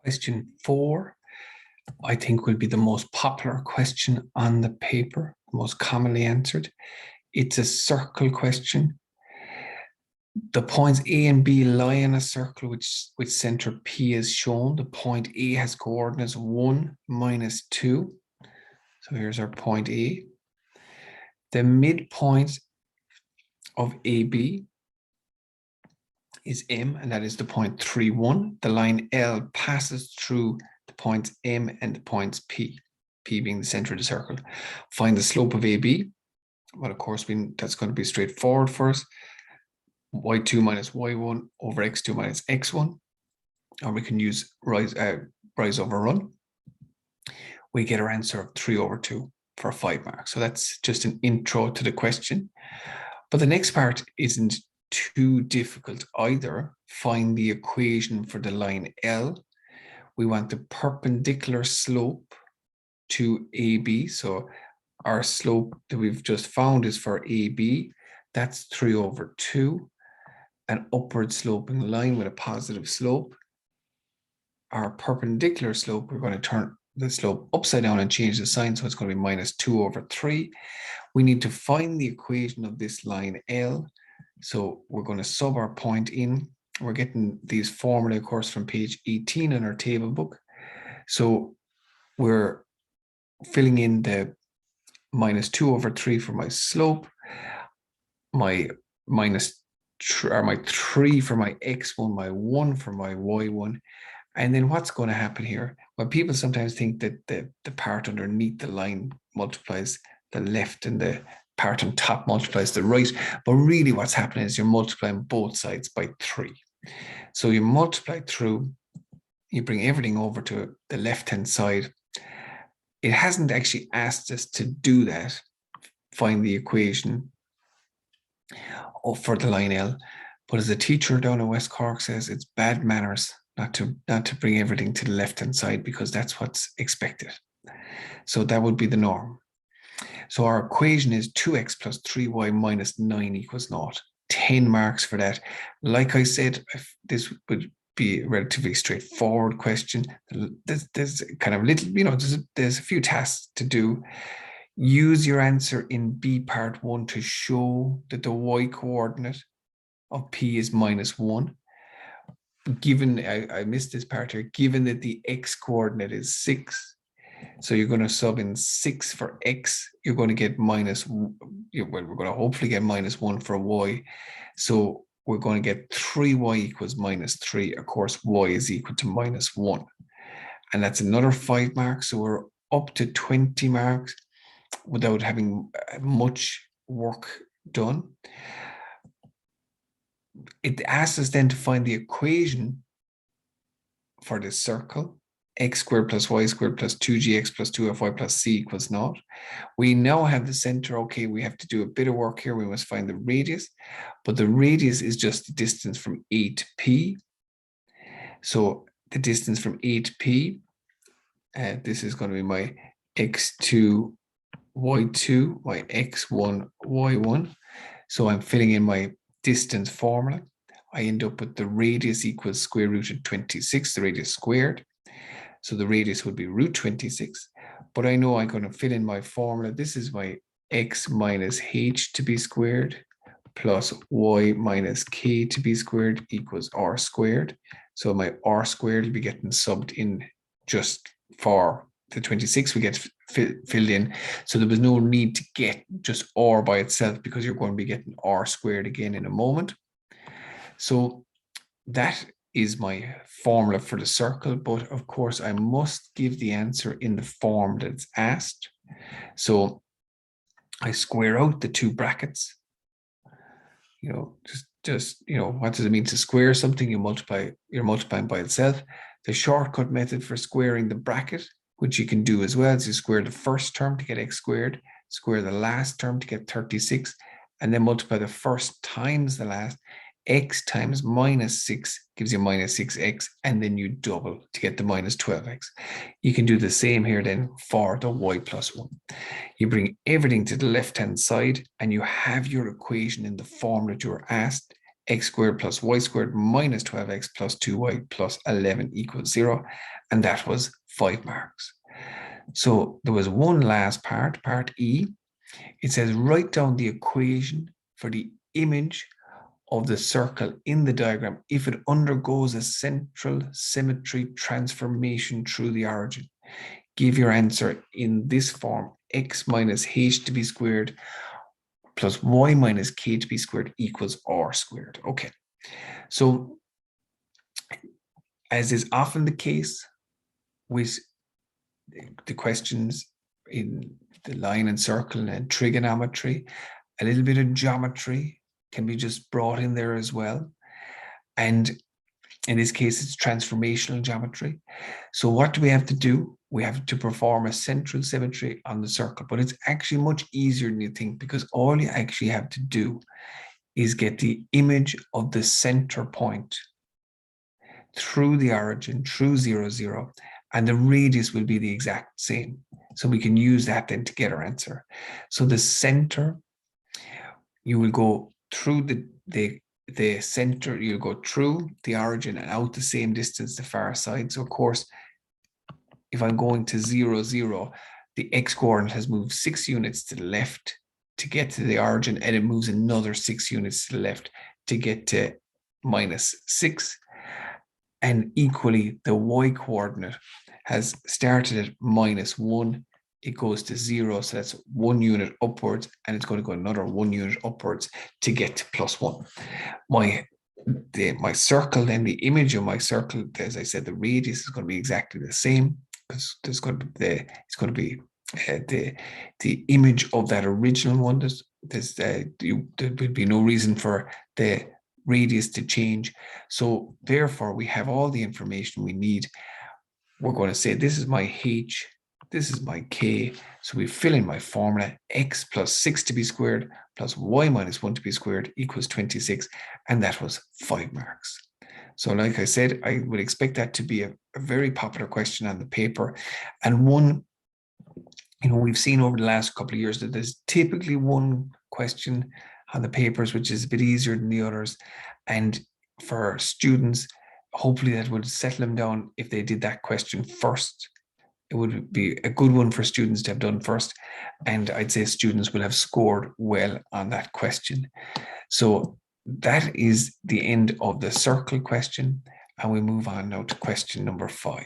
Question 4, I think, will be the most popular question on the paper, most commonly answered. It's a circle question. The points A and B lie in a circle which center P is shown. The point A has coordinates 1, -2. So here's our point A. The midpoint of AB is M, and that is the point 3, 1. The line L passes through the points M and the points P, P being the center of the circle. Find the slope of AB. Well, of course, that's going to be straightforward for us. y2 minus y1 over x2 minus x1. Or we can use rise over run. We get our answer of 3/2 for 5 marks. So that's just an intro to the question. But the next part isn't too difficult either. Find the equation for the line L. We want the perpendicular slope to AB. So our slope that we've just found is for AB. That's 3/2. An upward sloping line with a positive slope. Our perpendicular slope, we're going to turn the slope upside down and change the sign, so it's going to be -2/3. We need to find the equation of this line L. So we're going to sub our point in. We're getting these formulae, of course, from page 18 in our table book. So we're filling in the -2/3 for my slope, my 3 for my x1, my 1 for my y1. And then what's going to happen here? Well, people sometimes think that the part underneath the line multiplies the left and the part on top multiplies the right. But really what's happening is you're multiplying both sides by 3. So you multiply through, you bring everything over to the left-hand side. It hasn't actually asked us to do that, find the equation for the line L. But as a teacher down in West Cork says, it's bad manners not to bring everything to the left-hand side, because that's what's expected. So that would be the norm. So our equation is 2x plus 3y minus 9 equals 0. 10 marks for that. Like I said, this would be a relatively straightforward question. There's kind of little, there's a few tasks to do. Use your answer in B part 1 to show that the y coordinate of P is -1. Given, I missed this part here, given that the x coordinate is 6, so you're going to sub in 6 for x, you're going to get well, we're going to hopefully get -1 for y. So we're going to get 3y equals -3. Of course, y is equal to -1. And that's another 5 marks. So we're up to 20 marks without having much work done. It asks us then to find the equation for this circle, x squared plus y squared plus 2gx plus 2fy plus c equals 0. We now have the center. Okay, we have to do a bit of work here. We must find the radius, but the radius is just the distance from A to P. So the distance from A to P, this is going to be my x2, y2, my x1, y1. So I'm filling in my distance formula. I end up with the radius equals square root of 26, the radius squared. So the radius would be root 26. But I know I'm going to fill in my formula. This is my x minus h to be squared plus y minus k to be squared equals r squared. So my r squared will be getting subbed in just for the 26 we get filled in. So there was no need to get just r by itself, because you're going to be getting r squared again in a moment. So that is my formula for the circle, but of course I must give the answer in the form that it's asked. So I square out the two brackets. Just what does it mean to square something? You're multiplying by itself. The shortcut method for squaring the bracket, which you can do as well, is you square the first term to get x squared, square the last term to get 36, and then multiply the first times the last. X times -6 gives you -6x, and then you double to get the -12x. You can do the same here then for the y plus 1. You bring everything to the left-hand side, and you have your equation in the form that you were asked. x squared plus y squared minus 12x plus 2y plus 11 equals 0. And that was 5 marks. So there was one last part, part E. It says write down the equation for the image of the circle in the diagram if it undergoes a central symmetry transformation through the origin. Give your answer in this form: x minus h to be squared plus y minus k to be squared equals r squared. Okay, so as is often the case with the questions in the line and circle and trigonometry, a little bit of geometry can be just brought in there as well. And in this case, it's transformational geometry. So what do we have to do? We have to perform a central symmetry on the circle, but it's actually much easier than you think, because all you actually have to do is get the image of the center point through the origin, through 0, 0, and the radius will be the exact same. So we can use that then to get our answer. So the center, you will go through the center, you'll go through the origin and out the same distance the far side. So of course, if I'm going to 0, 0, the x coordinate has moved 6 units to the left to get to the origin, and it moves another 6 units to the left to get to -6. And equally, the y coordinate has started at -1. It goes to 0, so that's 1 unit upwards, and it's going to go another 1 unit upwards to get to +1. My circle, then the image of my circle, as I said, the radius is going to be exactly the same, because there's going to be it's going to be the image of that original one. There would be no reason for the radius to change. So therefore, we have all the information we need. We're going to say this is my h, this is my k. So we fill in my formula: x plus 6 to be squared plus y minus 1 to be squared equals 26. And that was 5 marks. So like I said, I would expect that to be a very popular question on the paper. And one, we've seen over the last couple of years that there's typically one question on the papers which is a bit easier than the others. And for students, hopefully that would settle them down if they did that question first. It would be a good one for students to have done first. And I'd say students will have scored well on that question. So that is the end of the circle question. And we move on now to question number 5.